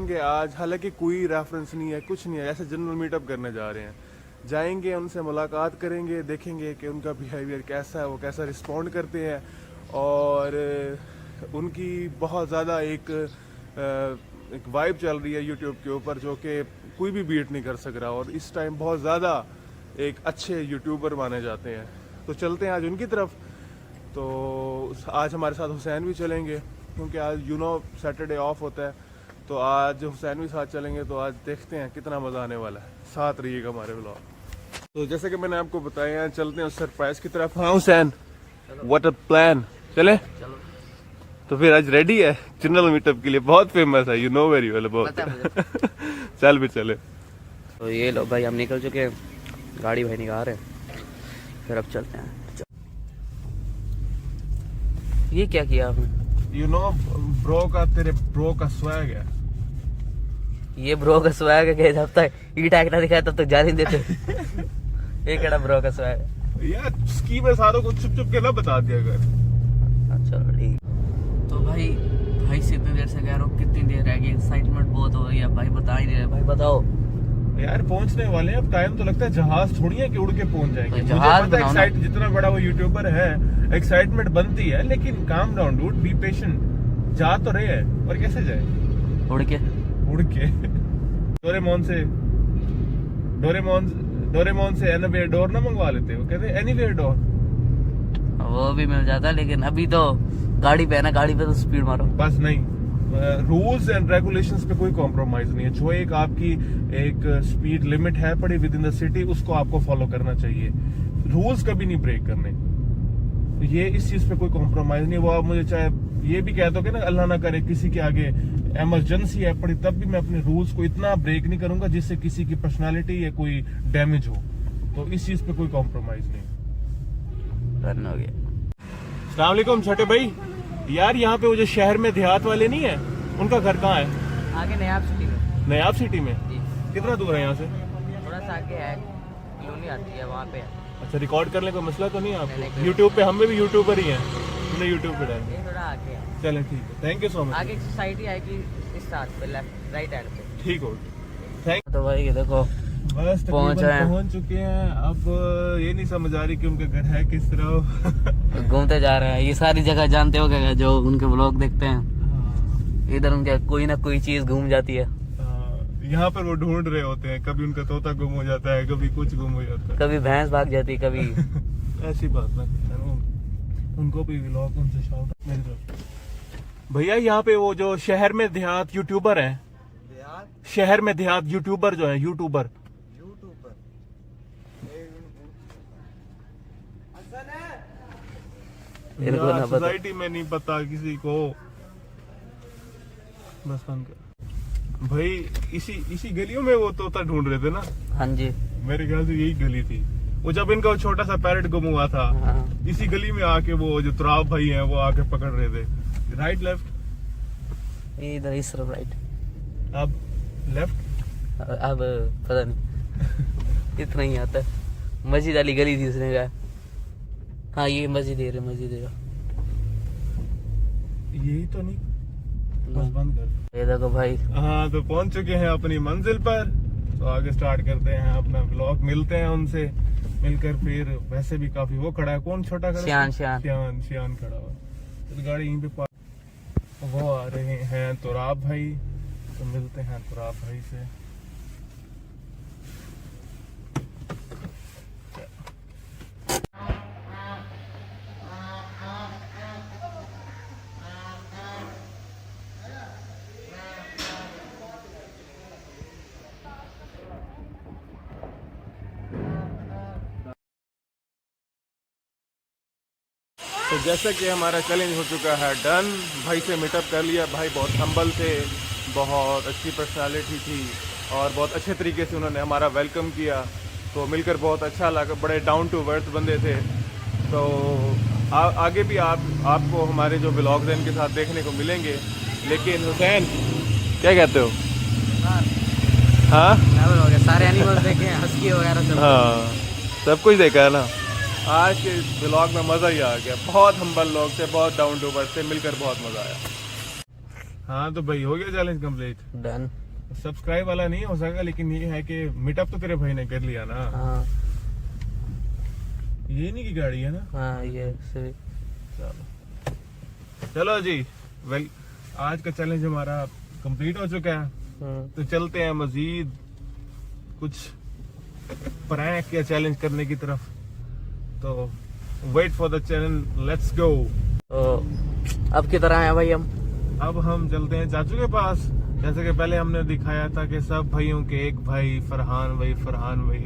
जाएंगे आज, हालांकि कोई रेफरेंस नहीं है, कुछ नहीं है, ऐसे जनरल मीटअप करने जा रहे हैं। जाएंगे, उनसे मुलाकात करेंगे, देखेंगे कि उनका बिहेवियर कैसा है, वो कैसा रिस्पॉन्ड करते हैं। और उनकी बहुत ज़्यादा एक वाइब चल रही है यूट्यूब के ऊपर जो कि कोई भी बीट नहीं कर सक रहा, और इस टाइम बहुत ज़्यादा एक अच्छे यूट्यूबर माने जाते हैं। तो चलते हैं आज उनकी तरफ। तो आज हमारे साथ हुसैन भी चलेंगे क्योंकि आज सैटरडे ऑफ होता है, तो आज हुसैन भी साथ चलेंगे। तो आज देखते हैं कितना मज़ा आने वाला है, साथ रहिएगा हमारे व्लॉग। तो जैसे कि मैंने आपको बताया, चलते हैं उस सरप्राइज की तरफ। हाँ हुसैन, व्हाट अ प्लान, चले? चलो। तो फिर आज रेडी है जनरल मीटअप के लिए, बहुत फेमस है, you know very well about. चल भी चले। तो ये लो भाई, हम निकल चुके हैं, गाड़ी भाई निकाल रहे हैं, फिर अब चलते हैं। ये क्या किया आपने? यू नो तेरे ब्रो का स्वैग है। ये ब्रो का स्वैग है कि जब तक ई टैग ना दिखाया तब तक जा नहीं देते। ये केड़ा ब्रो का स्वैग है यार, स्की में सारों को चुप चुप के ना बता दिया कर। चलो ठीक। तो भाई से इतनी देर से कह रहा हूँ, कितनी देर रह गई, एक्साइटमेंट बहुत हो रही है भाई, बता ही नहीं रहे। भाई बताओ यार, पहुंचने वाले हैं, अब टाइम तो लगता है, जहाज थोड़ी है कि उड़ के पहुंच जाएंगे। तो जहाज मुझे पता है जितना बड़ा वो यूट्यूबर है, एक्साइटमेंट बनती है, लेकिन calm down dude, be patient. जा तो रहे हैं, और कैसे जाए? उड़ के डोरेमोन से एनीवेयर डोर ना मंगवा लेते? वो कहते एनीवेयर डोर, वो भी मिल जाता है, लेकिन अभी तो गाड़ी पे है ना, गाड़ी पे तो स्पीड मारो बस। नहीं, रूल्स एंड रेगुलेशंस पे कोई कॉम्प्रोमाइज नहीं है। जो एक आपकी एक स्पीड लिमिट है पड़ी विद इन द सिटी, उसको आपको फॉलो करना चाहिए। रूल्स कभी नहीं ब्रेक करने, ये इस चीज पे कोई कॉम्प्रोमाइज नहीं। वो आप मुझे चाहे ये भी कह दोगे ना, अल्लाह ना करे किसी के आगे इमरजेंसी है पड़ी, तब भी मैं अपने रूल्स को इतना ब्रेक नहीं करूंगा जिससे किसी की पर्सनालिटी या कोई डैमेज हो। तो इस चीज पे कोई कॉम्प्रोमाइज नहीं। रन हो गया। अस्सलाम वालेकुम छोटे भाई। यार यहाँ पे वो जो शहर में देहात वाले नहीं है, उनका घर कहाँ है? आगे नयाब सिटी में। नयाब सिटी में? कितना दूर है यहाँ से? थोड़ा सा आगे है, कॉलोनी आती है, वहाँ पे है। अच्छा, रिकॉर्ड करने का मसला तो नहीं है आपको? यूट्यूब पे हम भी यूट्यूबर ही हैं, हमने यूट्यूब पे डाला। थोड़ा आगे है। चलें ठीक है, थैंक यू सो मच। आगे सोसाइटी आएगी इस साथ पे, लेफ्ट राइट हैंड पे। ठीक हो, थैंक। तो भाई ये देखो, बस पहुंच चुके हैं। अब ये नहीं समझ आ रही कि उनका घर है किस तरफ। घूमते जा रहे हैं, ये सारी जगह जानते हो क्या, जो उनके व्लॉग देखते हैं, इधर उनके कोई ना कोई चीज घूम जाती है। यहाँ पर वो ढूंढ रहे होते हैं, कभी उनका तोता गुम हो जाता है, कभी कुछ गुम हो जाता है, कभी भैंस भाग जाती है, कभी ऐसी बात ना करना। उनको भी व्लॉग उनसे शाउट मेरी तरफ। भैया यहाँ पे वो जो शहर में देहात यूट्यूबर है, शहर में देहात यूट्यूबर जो है, यूट्यूबर सोसाइटी में नहीं पता किसी को, बस बंद कर भाई। इसी गलियों में वो तोता ढूंढ रहे थे ना? हाँ जी, मेरे ख्याल से यही गली थी। वो जब इनका वो छोटा सा पैरेट गुम हुआ था, हाँ। इसी गली में आके वो जो तुराब भाई हैं वो आके पकड़ रहे थे। Right left? इधर इस तरफ राइट, अब लेफ्ट, अब पता नहीं। इतना ही आता है। मस्जिद वाली गली थी, उसने कहा हाँ ये मस्जिद है, यही तो नहीं, बस बंद कर। ये देखो भाई, हाँ तो पहुंच चुके हैं अपनी मंजिल पर। तो आगे स्टार्ट करते हैं अपना व्लॉग, मिलते हैं उनसे, मिलकर फिर वैसे भी काफी वो खड़ा है, कौन छोटा खड़ा? श्यान खड़ा हुआ। तो गाड़ी यहीं पे वो आ रहे हैं तुराब भाई, तो मिलते हैं तुराब भाई से। तो जैसा कि हमारा चैलेंज हो चुका है डन, भाई से मीटअप कर लिया। भाई बहुत हम्बल थे, बहुत अच्छी पर्सनालिटी थी, और बहुत अच्छे तरीके से उन्होंने हमारा वेलकम किया। तो मिलकर बहुत अच्छा लगा, बड़े डाउन टू अर्थ बंदे थे। तो आगे भी आपको हमारे जो व्लॉग्स हैं इनके साथ देखने को मिलेंगे। लेकिन हुसैन क्या कहते हो? हाँ, सारे एनिमल्स देखे हैं, हस्की वगैरह सब। हाँ, सब कुछ देखा है ना। आज के व्लॉग में मज़ा ही आ गया, बहुत हम्बल लोग थे, बहुत डाउन टू अर्थ थे, मिलकर बहुत मज़ा आया। हाँ तो भाई हो गया चैलेंज कंप्लीट। डन। सब्सक्राइब वाला नहीं हो सका, लेकिन ये है कि मीटअप तो तेरे भाई ने कर लिया ना। हाँ ये नहीं की गाड़ी है ना। हाँ ये सही। चलो चलो जी, वेल आज का चैलेंज हमारा कंप्लीट हो चुका है। तो चलते हैं मजीद कुछ प्रैंक या चैलेंज करने की तरफ। तो wait for the challenge, let's go. तो अब की तरह है भाई अब हम चलते हैं चाचू के पास। जैसे कि पहले हमने दिखाया था कि सब भाइयों के एक भाई फरहान भाई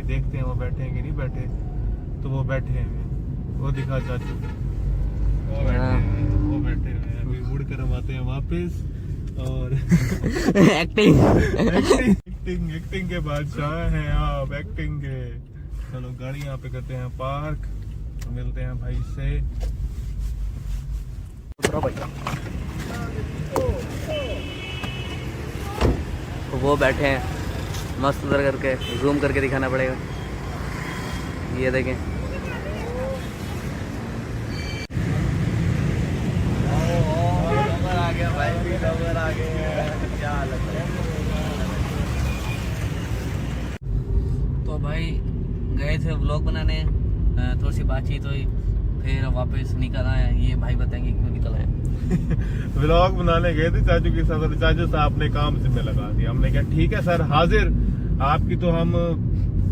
देखते हैं वो बैठे हैं कि नहीं बैठे। तो वो बैठे हैं, वो दिखा चाचू, वो बैठे हैं। अभी मुड़ कर हम आते हैं वापस और एक्टिंग के बादशाह हैं आप, एक्टिंग के। चलो गाड़ी यहाँ पे करते हैं पार्क, तो मिलते हैं भाई से। वो बैठे हैं मस्त उधर करके, जूम करके दिखाना पड़ेगा। ये देखें, आ गया भाई, आ गया। क्या हालत है। तो भाई गए थे व्लॉग बनाने, थोड़ी सी बातचीत हुई, फिर वापस निकल आए। ये भाई बताएंगे क्यों निकल आए। व्लॉग बनाने गए थे चाचू के साथ, चाचू साहब ने काम से में लगा दिया। हमने कहा ठीक है सर, हाजिर आपकी तो हम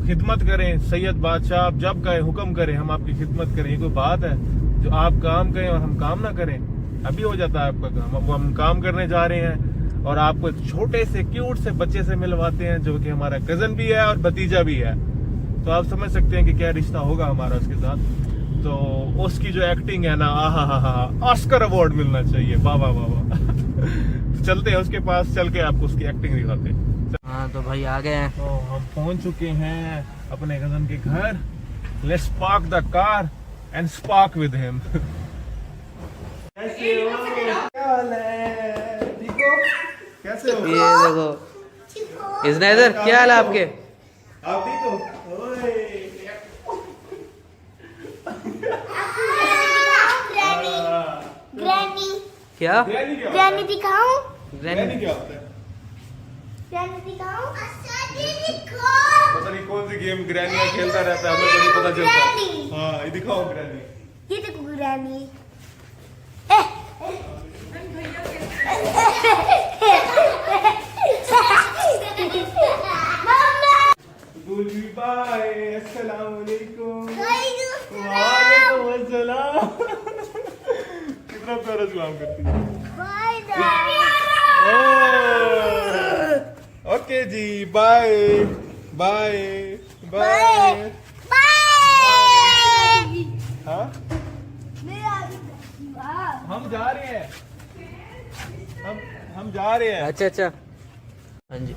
खिदमत करें। सैयद बादशाह आप जब कहें हुक्म करें, हम आपकी खिदमत करें। ये कोई बात है जो आप काम करें और हम काम ना करें? अभी हो जाता है आपका काम। अब हम काम करने जा रहे हैं और आपको एक छोटे से क्यूट से बच्चे से मिलवाते हैं जो कि हमारा कजन भी है और भतीजा भी है। तो आप समझ सकते हैं कि क्या रिश्ता होगा हमारा उसके साथ। तो उसकी जो एक्टिंग है ना, ऑस्कर अवार्ड मिलना चाहिए। वाह वाह वाह वाह। तो चलते हैं उसके पास, चल के आपको उसकी एक्टिंग दिखाते हैं। हाँ तो भाई आ गए हैं। तो हम पहुंच चुके हैं अपने कजन के घर। Let's park the car and spark with him. कैसे हो? क्या हाल है? ठीक हो? कैसे हो? ये देखो इसने इधर, क्या हाल है आपके? आप ठीक हो? ओए ग्रैनी क्या ग्रैनी दिखाऊं? ग्रैनी क्या होता है? ग्रैनी दिखाऊं? पता नहीं कौन सी गेम ग्रैनी खेलता रहता है, हमें तो नहीं पता चलता। ग्रैनी। हाँ ये दिखाओ ग्रैनी। ये देखो ग्रैनी। गुड बाय, अस्सलाम वालेकुम। वालेकुम वालेकुम अस्सलाम। कितना प्यारा सलाम करती है। ओके जी, बाय बाय बाय। हाँ हम जा रहे हैं, हम जा रहे हैं। अच्छा अच्छा, हाँ जी।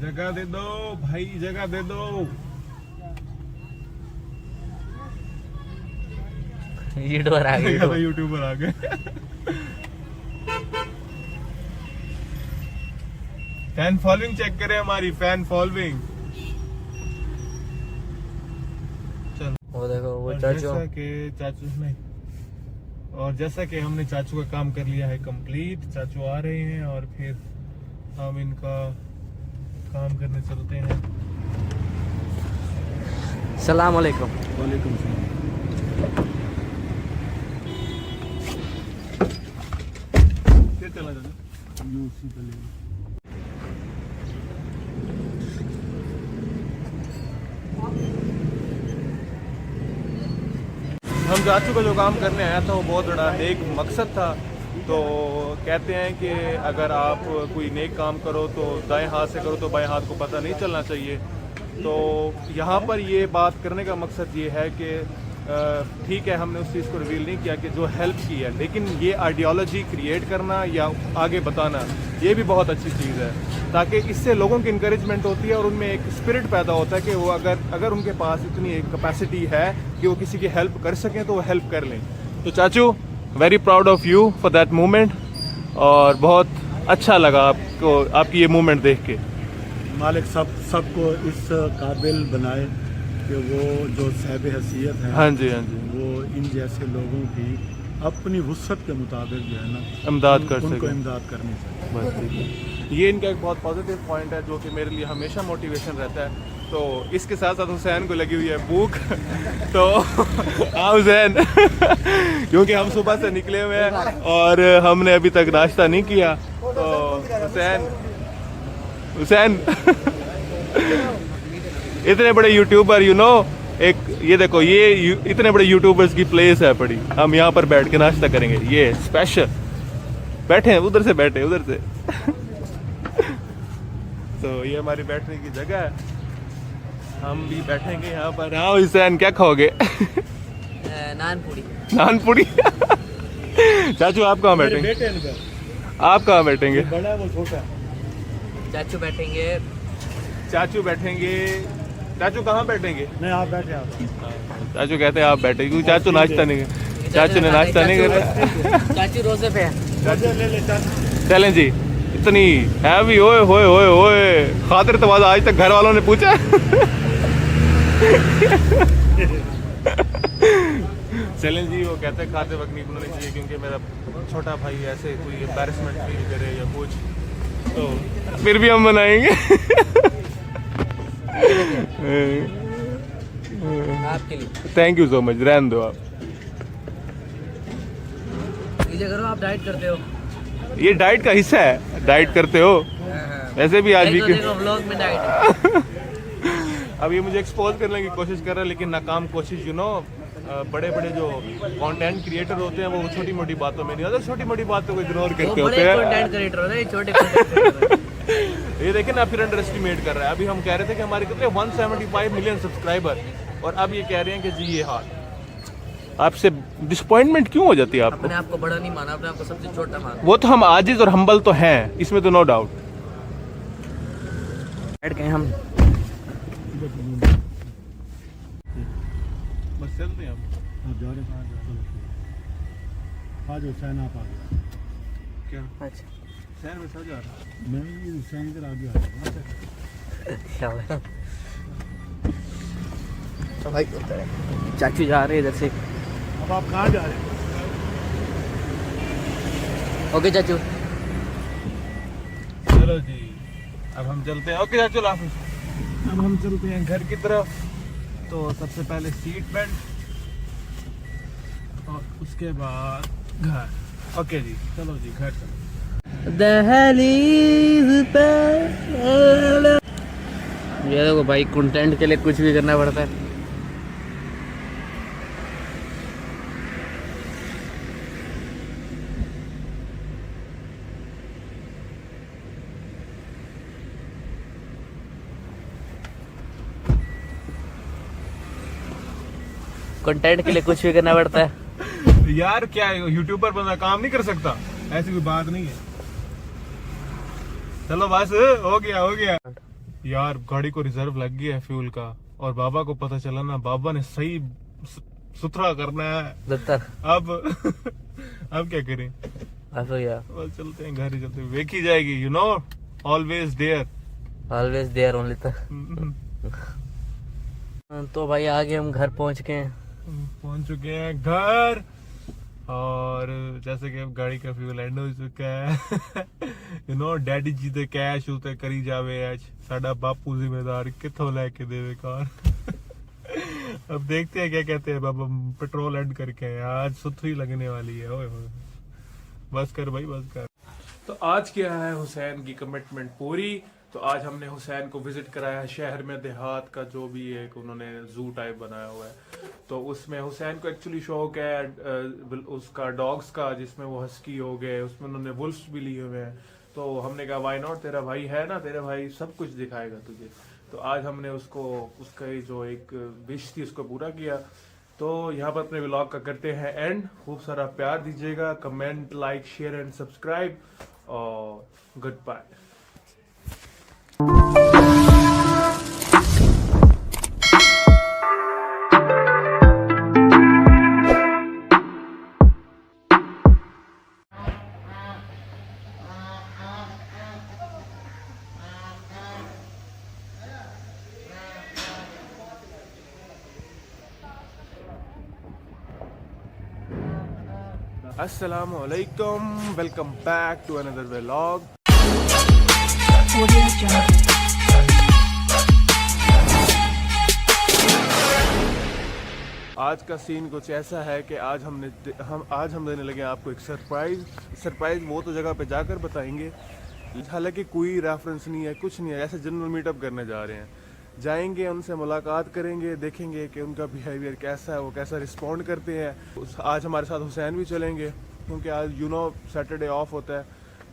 जगह दे दो भाई, जगह दे दो। यूट्यूबर आ गए, यूट्यूबर आ गए। फैन फॉलोइंग चेक करें हमारी, फैन फॉलोइंग। चल वो देखो वो और चाचू। जैसा कि चाचू नहीं, और जैसा कि हमने चाचू का काम कर लिया है कंप्लीट, चाचू आ रहे हैं और फिर हम इनका काम करने चलते हैं। सलाम अलैकुम। वालेकुम सलाम। क्या चला जाता? यूसी चलेगा। हम चाचू का जो काम करने आया था वो बहुत बड़ा नेक मकसद था। तो कहते हैं कि अगर आप कोई नेक काम करो तो दाएं हाथ से करो तो बाएं हाथ को पता नहीं चलना चाहिए। तो यहाँ पर ये बात करने का मकसद ये है कि ठीक है हमने उस चीज़ को रिवील नहीं किया कि जो हेल्प की है, लेकिन ये आइडियोलॉजी क्रिएट करना या आगे बताना ये भी बहुत अच्छी चीज़ है, ताकि इससे लोगों की इंकरेजमेंट होती है और उनमें एक स्पिरिट पैदा होता है कि वो अगर उनके पास इतनी एक कैपेसिटी है कि वो किसी की हेल्प कर सकें तो वो हेल्प कर लें। तो चाचू very proud of you for that moment, और बहुत अच्छा लगा आपको आपकी ये मूवमेंट देख के। मालिक सबको इस काबिल बनाए कि वो जो साहिब हैसियत है, हाँ जी, हाँ जी, वो इन जैसे लोगों की अपनी वुसअत के मुताबिक जो है ना इमदाद कर उनको सकें। इमदाद करनी चाहिए। बस ठीक है। ये इनका एक बहुत पॉजिटिव पॉइंट है जो कि मेरे लिए हमेशा मोटिवेशन रहता है। तो इसके साथ साथ हुसैन को लगी हुई है भूख तो हाँ हुसैन क्योंकि हम सुबह से निकले हुए हैं और हमने अभी तक नाश्ता नहीं किया। तो हुसैन हुसैन इतने बड़े यूट्यूबर एक ये देखो इतने बड़े यूट्यूबर्स की प्लेस है पड़ी, हम यहाँ पर बैठ के नाश्ता करेंगे। ये स्पेशल बैठे हैं, उधर से बैठे उधर से तो ये हमारी बैठने की जगह है, हम भी बैठेंगे यहाँ पर। हाँ हुसैन क्या खाओगे? नान पूरी। नान पूरी चाचू आप कहाँ बैठेंगे? बेटे इनका आप कहाँ बैठेंगे? बड़ा है, वो छोटा है। चाचू बैठेंगे। चाचू बैठेंगे। चाचू कहाँ बैठेंगे? नहीं, आप बैठे आप। चाचू कहते हैं आप बैठे, क्योंकि चाचू नाश्ता नहीं चाचू ने नाश्ता नहीं करा। चाचू रोजे पे है। ले ले चाचा। चलें जी। इतनी हैवी ओए होए होए होए खातिर तवाज़ा आज तक घर वालों ने पूछा चलें जी। वो कहते हैं खाते वक्त नहीं बनानी चाहिए क्योंकि मेरा छोटा भाई ऐसे कोई एम्बैरेसमेंट फील करे या कुछ, तो फिर भी हम बनाएंगे आपके लिए। Thank you so much. रहने दो आप। लीजिए करो, आप डाइट करते हो। ये डाइट का हिस्सा है, डाइट करते हो वैसे भी आज वीकेंड। देखो व्लॉग में डाइट है। अब ये मुझे एक्सपोज करने की कोशिश कर रहा है लेकिन नाकाम कोशिश। बड़े बड़े जो कंटेंट क्रिएटर होते हैं वो छोटी मोटी बातों में नहीं होते, छोटी मोटी बातों को इग्नोर करते वो बड़े होते हैं। कंटेंट क्रिएटर होते हैं, छोटे content creator होते हैं। ये देखें ना, फिर अंडर एस्टिमेट कर रहा है। अभी हम कह रहे थे कि हमारे कितने 175 मिलियन सब्सक्राइबर, और अब ये कह रहे हैं कि जी ये हाल। आपसे डिसअपॉइंटमेंट क्यों हो जाती है आपको? अपने आप को बड़ा नहीं माना, अपने आप को सबसे छोटा माना। वो तो हम आजिज और हम्बल तो हैं, इसमें तो नो डाउट। बैठ गए हम। बस चलते हैं हम। आप जा रहे हैं? चलो ठीक है। आज हुसैन आप आ गए। क्या अच्छा शहर में सज आ रहा? मैं भी हुसैन के आगे आ गया। तो भाई चाचू जा रहे हैं इधर से। अब आप कहाँ जा रहे हैं? ओके चाचू। चलो जी, अब हम चलते हैं। ओके चाचू हाफिज़। अब हम चलते हैं घर की तरफ। तो सबसे पहले सीट बेल्ट और उसके बाद घर। ओके जी, चलो जी घर चलो। दहलीज पे ये देखो भाई, कंटेंट के लिए कुछ भी करना पड़ता है। कंटेंट के लिए कुछ भी करना पड़ता है। यार क्या है, यूट्यूबर बंदा काम नहीं कर सकता? ऐसी कोई बात नहीं है। चलो बस हो गया हो गया। यार गाड़ी को रिजर्व लग गया है फ्यूल का, और बाबा को पता चला ना, बाबा ने सही सुथरा करना है दत्तर अब अब क्या करें? ऐसा यार, बस चलते हैं, घर ही चलते हैं, देखी जाएगी। Always there. Always there only तक। तो भाई आगे हम घर पहुंच गए हैं। पहुंच चुके हैं घर, और जैसे कि अब गाड़ी का फ्यूल एंड हो चुका है डैडी जी दे कैश उते करी जावे आज, साडा बापू जिम्मेदार किथों लेके देवे कार अब देखते हैं क्या कहते हैं बाबा। पेट्रोल एंड करके आए, आज सुथरी लगने वाली है। ओए होए, बस कर भाई बस कर। तो आज क्या है, हुसैन की कमिटमेंट पूरी। तो आज हमने हुसैन को विजिट कराया है शहर में, देहात का जो भी एक उन्होंने जू टाइप बनाया हुआ है। तो उसमें हुसैन को एक्चुअली शौक है उसका डॉग्स का, जिसमें वो हस्की हो गए, उसमें उन्होंने वुल्फ्स भी लिए हुए हैं। तो हमने कहा वाई नॉट, तेरा भाई है ना, तेरा भाई सब कुछ दिखाएगा तुझे। तो आज हमने उसको उसका जो एक विश थी उसको पूरा किया। तो यहाँ पर अपने व्लॉग का करते हैं एंड। खूब सारा प्यार दीजिएगा, comment, like, share and subscribe, और गुड बाय। अस्सलाम वालेकुम, welcome back to another vlog. आज का सीन कुछ ऐसा है कि आज हम देने लगे हैं आपको एक सरप्राइज वो तो जगह पे जाकर बताएंगे। हालांकि कोई रेफरेंस नहीं है, कुछ नहीं है, ऐसे जनरल मीटअप करने जा रहे हैं। जाएंगे, उनसे मुलाकात करेंगे, देखेंगे कि उनका बिहेवियर कैसा है, वो कैसा रिस्पॉन्ड करते हैं। आज हमारे साथ हुसैन भी चलेंगे क्योंकि आज सैटरडे ऑफ होता है,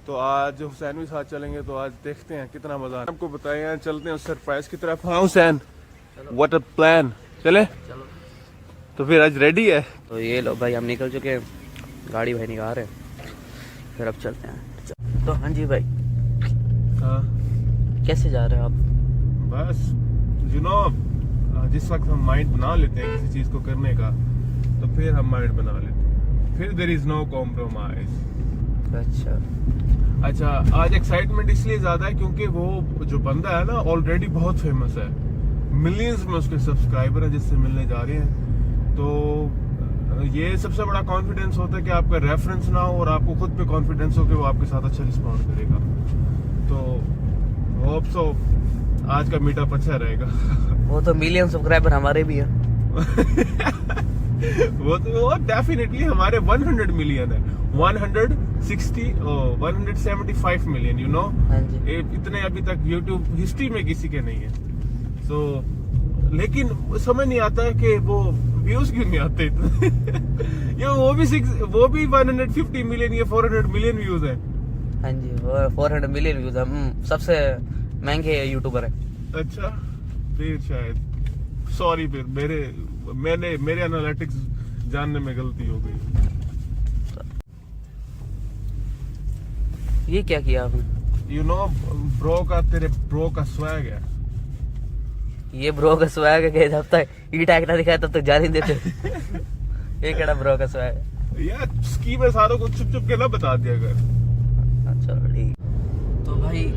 तो आज हुसैन भी साथ चलेंगे। तो आज देखते हैं कितना मजा आपको बताएं। चलते हैं उस सरप्राइज की तरफ। हाँ हुसैन, व्हाट अ प्लान, चले? चलो तो फिर आज रेडी है। तो ये लो भाई, हम निकल चुके हैं, गाड़ी भाई निकाल रहे हैं, फिर अब चलते हैं। तो हाँ जी भाई, हाँ कैसे जा रहे हो आप? बस जिस वक्त हम माइंड बना लेते हैं किसी चीज को करने का, तो फिर हम माइंड बना लेते हैं, फिर देयर इज नो कॉम्प्रोमाइज। अच्छा, आज एक्साइटमेंट इसलिए ज्यादा है क्योंकि वो जो बंदा है ना ऑलरेडी बहुत फेमस है, मिलियंस में उसके सब्सक्राइबर हैं जिससे मिलने जा रहे हैं। तो ये सबसे बड़ा कॉन्फिडेंस होता है कि आपका रेफरेंस ना हो और आपको खुद पे कॉन्फिडेंस हो कि वो आपके साथ अच्छा रिस्पॉन्ड करेगा। तो होप सो आज का मीटअप अच्छा रहेगा। वो तो मिलियन सब्सक्राइबर हमारे भी हैं। वो डेफिनेटली हमारे 100 मिलियन है, 175 मिलियन, यू नो। हाँ जी। इतने अभी तक यूट्यूब हिस्ट्री में किसी के नहीं है। सो लेकिन समझ नहीं आता है कि वो व्यूज क्यों नहीं आते इतने। ये वो भी 150 मिलियन या 400 मिलियन व्यूज है। हाँ जी, 400 मिलियन व्यूज, हम सबसे महंगे यूट्यूबर है। अच्छा, फिर शायद सॉरी, फिर मेरे एनालिटिक्स जानने में गलती हो गई। ये क्या किया आपने? यू नो तेरे ब्रो का स्वैग है। ये ब्रो का स्वैग है कि जब तक ई टैग ना दिखाए तब तक जा नहीं देते। ये केड़ा ब्रो का स्वैग है? यार स्कीम है, सारों को चुप के ना बता दिया कर। चलो ठीक। तो भाई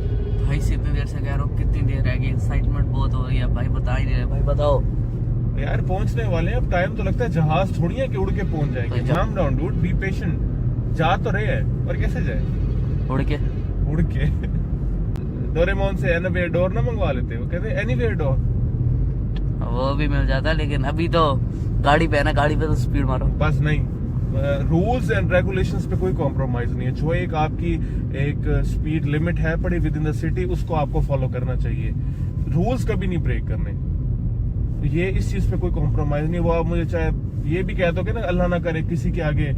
से इतनी देर से कह रहा हूँ, कितनी देर रह गई, एक्साइटमेंट बहुत हो रही है भाई, बता ही नहीं रहे। भाई बताओ यार, पहुंचने वाले हैं, अब टाइम तो लगता है, जहाज थोड़ी है कि उड़ के पहुंच जाएंगे। Calm down dude, be patient. जा तो रहे हैं पर कैसे जाए? उड़ के डोरेमोन से एनीवेयर डोर ना मंगवा लेते? वो कहते एनीवेयर डोर, वो भी मिल जाता है, लेकिन अभी तो गाड़ी पे है ना, गाड़ी पे तो स्पीड मारो बस। नहीं, रूल्स एंड रेगुलेशंस पे कोई कॉम्प्रोमाइज नहीं है। जो एक आपकी एक स्पीड लिमिट है पड़ी विद इन द सिटी, उसको आपको फॉलो करना चाहिए। रूल्स कभी नहीं ब्रेक करने, ये इस चीज पे कोई कॉम्प्रोमाइज नहीं। वो आप मुझे चाहे ये भी कह दो कि ना अल्लाह ना करे किसी के आगे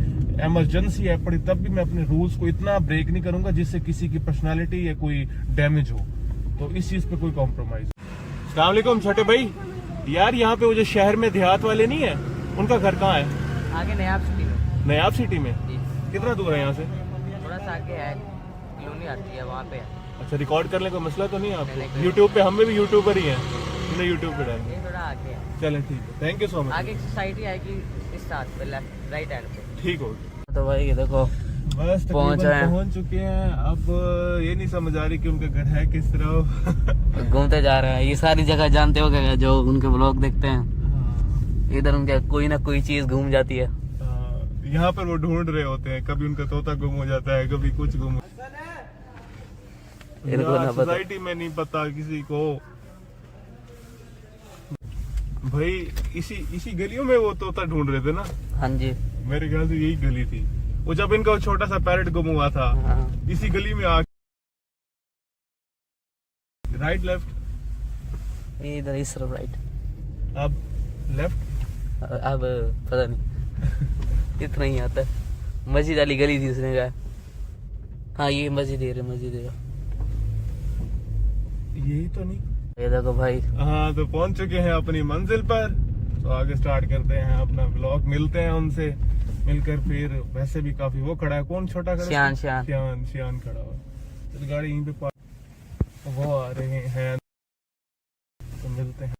इमरजेंसी है पड़ी, तब भी मैं अपने रूल्स को इतना ब्रेक नहीं करूंगा जिससे किसी की पर्सनालिटी या कोई डैमेज हो। तो इस चीज पे कोई कॉम्प्रोमाइज। अस्सलाम वालेकुम छोटे भाई। यार यहाँ पे वो जो शहर में देहात वाले नहीं है, उनका घर कहाँ है? आगे नयाब सिटी में। नयाब सिटी में? कितना दूर है यहाँ से? थोड़ा सा आगे है, कॉलोनी आती है, वहाँ पे है। अच्छा, रिकॉर्ड करने का मसला तो नहीं है आपको? नहीं। यूट्यूब पे हम भी यूट्यूबर ही हैं, हमने यूट्यूब पे डाल। ये थोड़ा आगे है। चलें ठीक है, थैंक यू सो मच। आगे एक सोसाइटी आएगी इस साथ पे, लेफ्ट राइट हैंड पे। ठीक हो। तो भाई ये देखो बस पहुंच चुके हैं। अब ये नहीं समझ आ रही कि उनका घर है किस तरफ। घूमते जा रहे हैं, ये सारी जगह जानते हो क्या, जो उनके व्लॉग देखते हैं, हाँ, इधर उनके कोई ना कोई चीज घूम जाती है। यहाँ पर वो ढूंढ रहे होते हैं, कभी उनका तोता गुम हो जाता है, कभी कुछ गुम। इनको ना पता। सोसाइटी में नहीं पता किसी को भाई। इसी गलियों में वो तोता ढूंढ रहे थे ना? हाँ जी, मेरे ख्याल से यही गली थी वो, जब इनका वो छोटा सा पैरेट गुम हुआ था। हाँ। इसी गली में आ। Right left? इधर इस तरफ राइट, अब लेफ्ट। अब पता नहीं। इतना ही आता है। मस्जिद वाली गली थी उसने कहा। हाँ ये मस्जिद है, यही तो नहीं? ये देखो भाई। हाँ, तो पहुंच चुके हैं अपनी मंजिल पर। तो आगे स्टार्ट करते हैं अपना व्लॉग, मिलते हैं उनसे, मिलकर फिर वैसे भी काफी वो खड़ा है, कौन छोटा खड़ा? श्यान खड़ा हुआ। तो गाड़ी यहीं पे वो आ रहे हैं, तो मिलते हैं।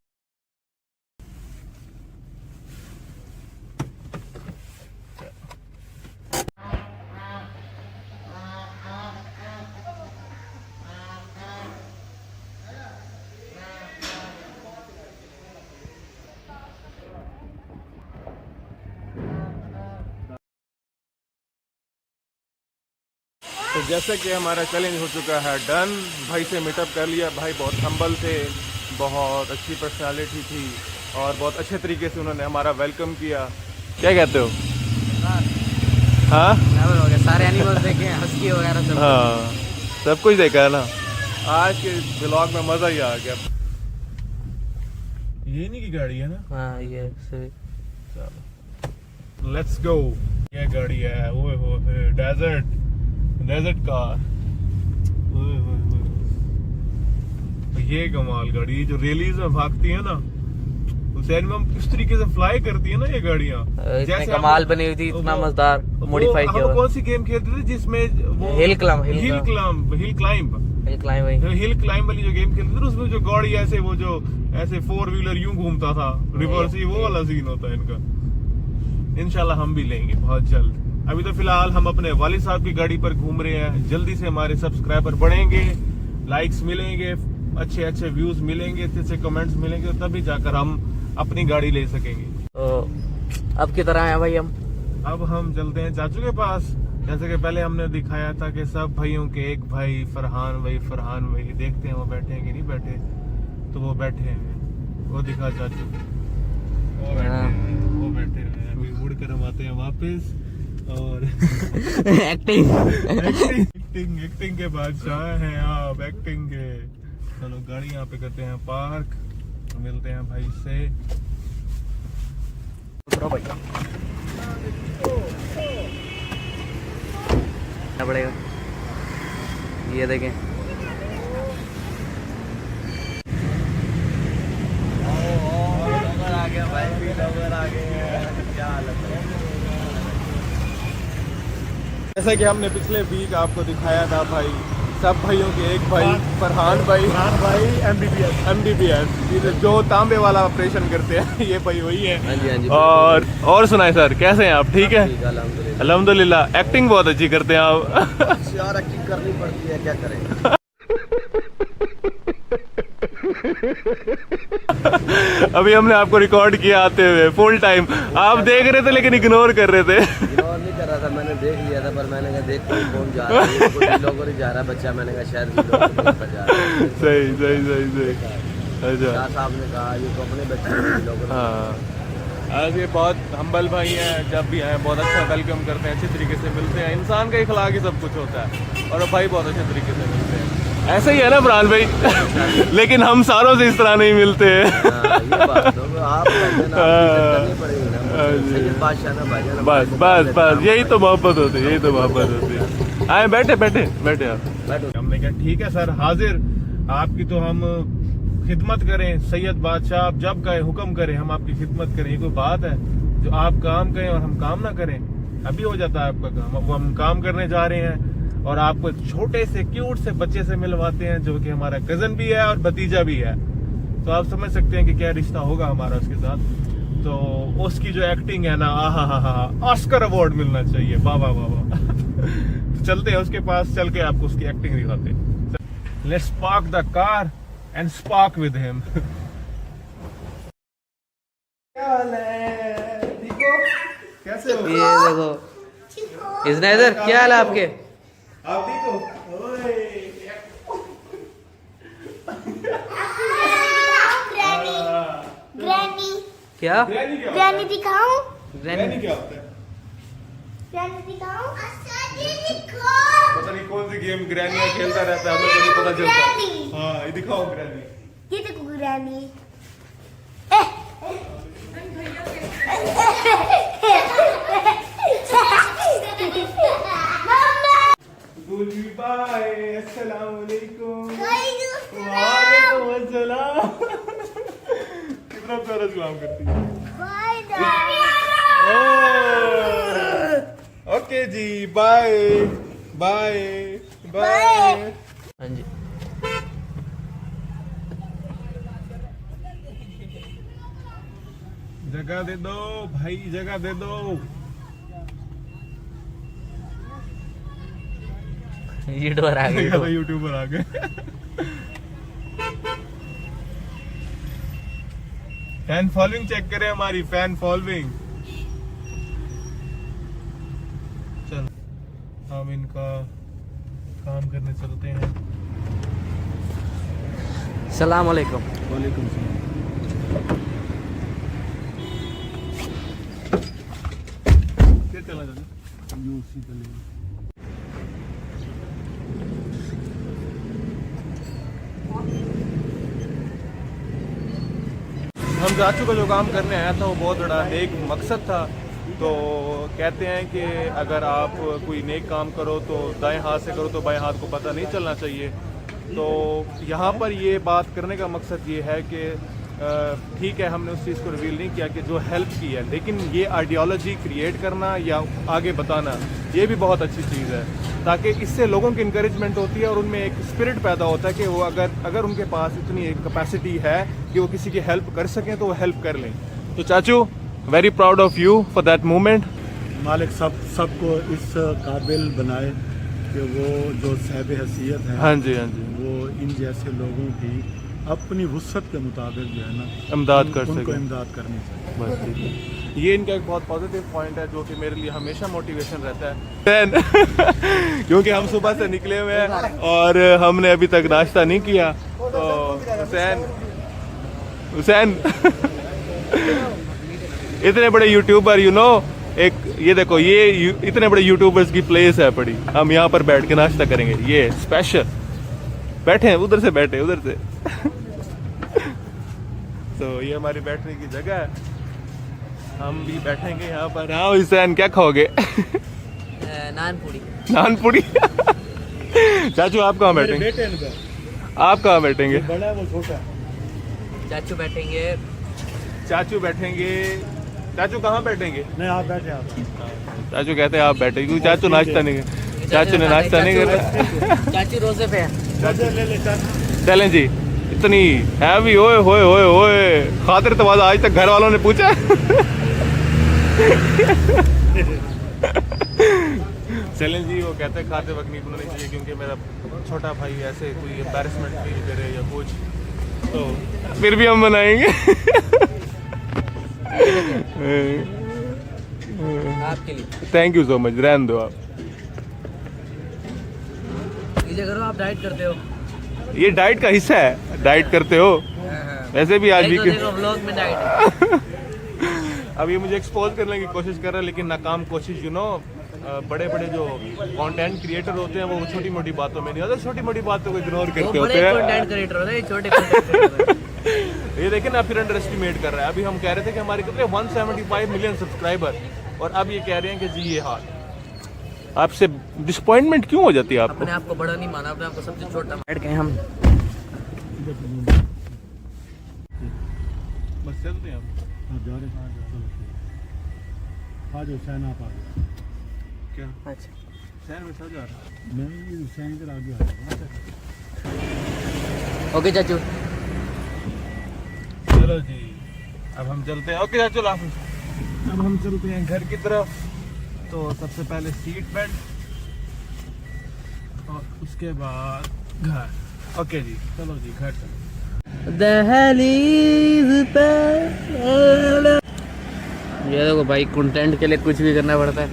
तो जैसे कि हमारा चैलेंज हो चुका है डन, भाई से मीटअप कर लिया। भाई बहुत हम्बल थे, बहुत अच्छी पर्सनालिटी थी और बहुत अच्छे तरीके से उन्होंने हमारा वेलकम किया। क्या कहते हो? हाँ हो गया, सारे एनिमल्स देखे, हस्की वगैरह सब। हाँ, सब कुछ देखा है ना। आज के ब्लॉग में मजा ही आ गया। ये नहीं की गाड़ी है ना? हाँ ये सही। Let's go. ये गाड़ी है, ओए होए, डेजर्ट कार। ओए होए होए, ये कमाल गाड़ी, जो रेलीज में भागती है ना, उसे हम इस तरीके से फ्लाई करती है ना ये गाड़ियाँ। इतने कमाल बनी हुई थी, इतना मजेदार मॉडिफाई किया हम हुआ। कौन सी गेम खेलते थे जिसमें वो हिल क्लाइंब वाली जो गेम खेलते थे, उसमें जो गाड़ी ऐसे वो जो ऐसे 4 व्हीलर यूं घूमता था रिवर्स, वो वाला सीन होता है इनका। इंशाल्लाह हम भी लेंगे बहुत जल्द। अभी तो फिलहाल हम अपने वालिद साहब की गाड़ी पर घूम रहे हैं। जल्दी से हमारे सब्सक्राइबर बढ़ेंगे, लाइक्स मिलेंगे, अच्छे व्यूज मिलेंगे, अच्छे कमेंट्स मिलेंगे, तभी जाकर हम अपनी गाड़ी ले सकेंगे। तो अब की तरह है भाई हम। अब हम चलते हैं चाचू के पास। जैसे कि पहले हमने दिखाया था कि सब भाइयों के एक भाई फरहान भाई। देखते हैं वो बैठे हैं कि नहीं बैठे। तो वो बैठे हैं, वो दिखा चाचू, वो बैठे हैं। अभी मुड़ कर हम आते हैं वापस और एक्टिंग के बादशाह हैं आप, एक्टिंग के। चलो गाड़ी यहाँ पे करते हैं पार्क, मिलते हैं भाई से। पड़ेगा, ये देखें। आ गया भाई, आ गए। क्या हालत है? जैसा कि हमने पिछले वीक आपको दिखाया था भाई, सब भाइयों के एक भाई फरहान भाई MBBS जो तांबे वाला ऑपरेशन करते हैं, ये भाई वही है। हाँ जी। और सुनाए सर, कैसे हैं आप? ठीक है, अल्हम्दुलिल्लाह। अल्हम्दुलिल्लाह। एक्टिंग बहुत अच्छी करते हैं आप। यार एक्टिंग करनी पड़ती है, क्या करें। अभी हमने आपको रिकॉर्ड किया आते हुए फुल टाइम। आप देख रहे थे लेकिन इग्नोर कर रहे थे। इग्नोर नहीं कर रहा था, मैंने देख लिया था, पर मैंने कहा देख कौन जा रहा है, कोई लोगों जा रहा है बच्चा। मैंने कहा शायद जा रहा है। सही। अच्छा, साहब ने कहा ये तो अपने बच्चे लोगों। हाँ, आज ये बहुत हम्बल भाई हैं। जब भी आए बहुत अच्छा वेलकम करते हैं, अच्छे तरीके से मिलते हैं। इंसान का इखलाक ही सब कुछ होता है, और भाई बहुत अच्छे तरीके से मिलते हैं। ऐसा ही है ना फरहान भाई? लेकिन हम सारों से इस तरह नहीं मिलते हैं। बस यही तो मोहब्बत होती है, आए बैठे आप। हमने कहा ठीक है सर, हाजिर। आपकी तो हम खिदमत करें, सैयद बादशाह, आप जब कहें हुक्म करें हम आपकी खिदमत करें। ये कोई बात है जो आप काम करें और हम काम ना करें? अभी हो जाता है आपका काम। अब हम काम करने जा रहे हैं और आपको छोटे से क्यूट से बच्चे से मिलवाते हैं, जो कि हमारा कजन भी है और भतीजा भी है। तो आप समझ सकते हैं कि क्या रिश्ता होगा हमारा उसके साथ। तो उसकी जो एक्टिंग है ना, ऑस्कर अवार्ड मिलना चाहिए। वाह। तो चलते हैं उसके पास, चल के आपको उसकी एक्टिंग दिखाते हैं। Let's park the car and spark with him. क्या हाल है? ठीक हो? कैसे हो? ये देखो इसने इधर, क्या हाल है आपके? आप ठीक हो? ग्रैनी क्या ग्रैनी दिखाऊं? ग्रैनी क्या होता है? ग्रैनी दिखाऊं? पता नहीं कौन सी गेम ग्रैनिया खेलता रहता है, हमें तो नहीं पता चलता। हाँ, ये दिखाओ ग्रैनी। ये देखो ग्रैनी। बाय, अस्सलाम वालेकुम। वालेकुम वालेकुम अस्सलाम। कितना प्यारा सलाम करती है। ओके जी, बाय। हाँ जी। जगह दे दो भाई, जगह दे दो। यूट्यूबर आ गए। यूट्यूबर आ गए। फैन फॉलोइंग चेक करें हमारी, फैन फॉलोइंग। चल हम इनका काम करने चलते हैं। सलाम अलैकुम। वालेकुम सलाम। फिर चला जाना। यूं सीधा ले। हम चाचू का जो काम करने आया था वो बहुत बड़ा नेक मकसद था। तो कहते हैं कि अगर आप कोई नेक काम करो तो दाएं हाथ से करो तो बाएं हाथ को पता नहीं चलना चाहिए। तो यहाँ पर ये बात करने का मकसद ये है कि ठीक है, हमने उस चीज़ को रिवील नहीं किया कि जो हेल्प की है, लेकिन ये आइडियोलॉजी क्रिएट करना या आगे बताना ये भी बहुत अच्छी चीज़ है, ताकि इससे लोगों की इंकरेजमेंट होती है और उनमें एक स्पिरिट पैदा होता है कि वो अगर उनके पास इतनी कैपेसिटी है कि वो किसी की हेल्प कर सकें तो वो हेल्प कर लें। तो चाचू, very proud of you for that moment. मालिक सबको इस काबिल बनाए कि वो जो साहिब हैसियत है, हाँ जी, हाँ जी, वो इन जैसे लोगों की अपनी वुसअत के मुताबिक जो है ना इमदाद कर उनको सकें। इमदाद करनी चाहिए। बस ठीक है। ये इनका एक बहुत पॉजिटिव पॉइंट है जो कि मेरे लिए हमेशा मोटिवेशन रहता है क्योंकि हम सुबह से निकले हुए हैं और हमने अभी तक नाश्ता नहीं किया। तो हुसैन इतने बड़े यूट्यूबर एक ये देखो, ये इतने बड़े यूट्यूबर्स की प्लेस है पड़ी, हम यहाँ पर बैठ के नाश्ता करेंगे। ये स्पेशल बैठे हैं, उधर से बैठे उधर से तो ये हमारी बैठने की जगह है, हम भी बैठेंगे यहाँ पर। हाँ हुसैन, क्या खाओगे? नान पूरी। नान पूरी चाचू आप कहाँ बैठेंगे? बेटे इनका आप कहाँ बैठेंगे? बड़ा है, वो छोटा है। चाचू बैठेंगे। चाचू बैठेंगे। चाचू कहाँ बैठेंगे? नहीं, आप बैठे आप। चाचू कहते हैं आप बैठे, क्योंकि चाचू नाश्ता नहीं कर, चाचू ने नाश्ता नहीं करा। चाचू रोजे पे है। ले ले चाचा। चलें जी। इतनी हैवी ओए होए होए होए खातिर तवाज़ा आज तक घर वालों ने पूछा चलें जी। वो कहते हैं खाते वक्त नहीं बोलना चाहिए क्योंकि मेरा छोटा भाई ऐसे कोई एम्बैरेसमेंट फील करे या कुछ, तो फिर भी हम बनाएंगे आपके लिए। Thank you so much. रहने दो आप। ये करो, आप डाइट करते हो। ये डाइट का हिस्सा है, डाइट करते हो वैसे भी आज भी देखो व्लॉग में डाइट है। अब ये मुझे एक्सपोज करने की कोशिश कर रहा है लेकिन नाकाम कोशिश। बड़े बड़े जो कंटेंट क्रिएटर होते हैं वो छोटी मोटी बातों में नहीं होते, छोटी मोटी बातों को इग्नोर करते होते हैं। कंटेंट क्रिएटर होते हैं, छोटे कंटेंट क्रिएटर। ये देखिए ना, फिर अंडर एस्टिमेट कर रहा है। अभी हम कह रहे थे कि हमारे कितने 175 मिलियन सब्सक्राइबर, और अब ये कह रहे हैं कि जी ये हाल। आपसे डिसअपॉइंटमेंट क्यों हो जाती है आपको? अपने आप को बड़ा नहीं माना, अपने आप को सबसे छोटा बैठ गए हम। बस चलते हैं हम। आप जा रहे हैं? चलो ठीक। आज हुसैन आप आ गए। क्या अच्छा, शहर में सब जा रहा है? मैं हुसैन के आगे आ गया। ओके चाचू। चलो जी, अब हम चलते हैं। ओके चाचू, अब हम चलते हैं घर की तरफ। तो सबसे पहले सीट बेल्ट और उसके बाद घर। ओके जी, चलो जी घर चलो। दहलीज पे। ये देखो भाई, कंटेंट के लिए कुछ भी करना पड़ता है।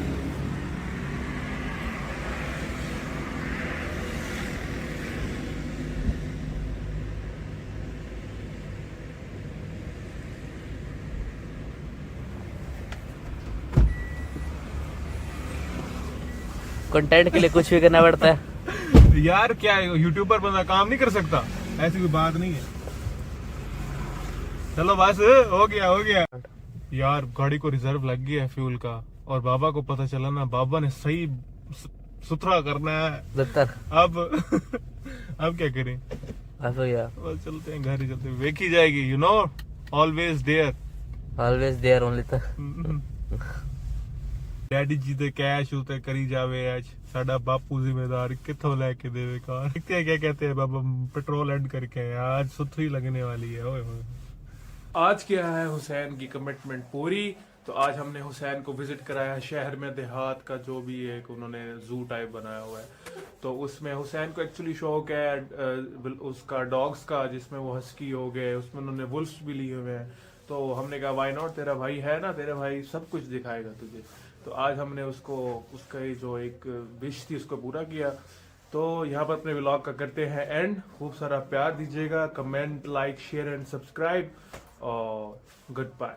कंटेंट के लिए कुछ भी करना पड़ता है। यार क्या है, यूट्यूबर बंदा काम नहीं कर सकता? ऐसी कोई बात नहीं है। चलो बस, हो गया। यार गाड़ी को रिजर्व लग गया है फ्यूल का, और बाबा को पता चला ना, बाबा ने सही सुथरा करना है अब अब क्या करें? बस चलते हैं, घर ही चलते हैं, देखी जाएगी। ऑलवेज देयर ओनली तो। डैडी जी दे कैश उते करी जावे आज, साडा बापू जिम्मेदार किथों लेके देवे कार। देखते हैं क्या कहते हैं बाबा, पेट्रोल एंड करके आए, आज सुथरी लगने वाली है। ओए होए, आज क्या है हुसैन की कमिटमेंट पूरी। तो आज हमने हुसैन को विजिट कराया शहर में, देहात का जो भी एक उन्होंने जू टाइप बनाया हुआ है। तो उसमें हुसैन को एक्चुअली शौक है उसका डॉग्स का, जिसमें वो हस्की हो गए, उसमें उन्होंने वुल्फ्स भी लिए हुए हैं। तो हमने कहा व्हाई नॉट, तेरा भाई है ना, तेरा भाई सब कुछ दिखाएगा तुझे। तो आज हमने उसको उसका जो एक विश थी उसको पूरा किया। तो यहाँ पर अपने व्लॉग का करते हैं एंड। खूब सारा प्यार दीजिएगा, comment, like, share and subscribe और गुड बाय।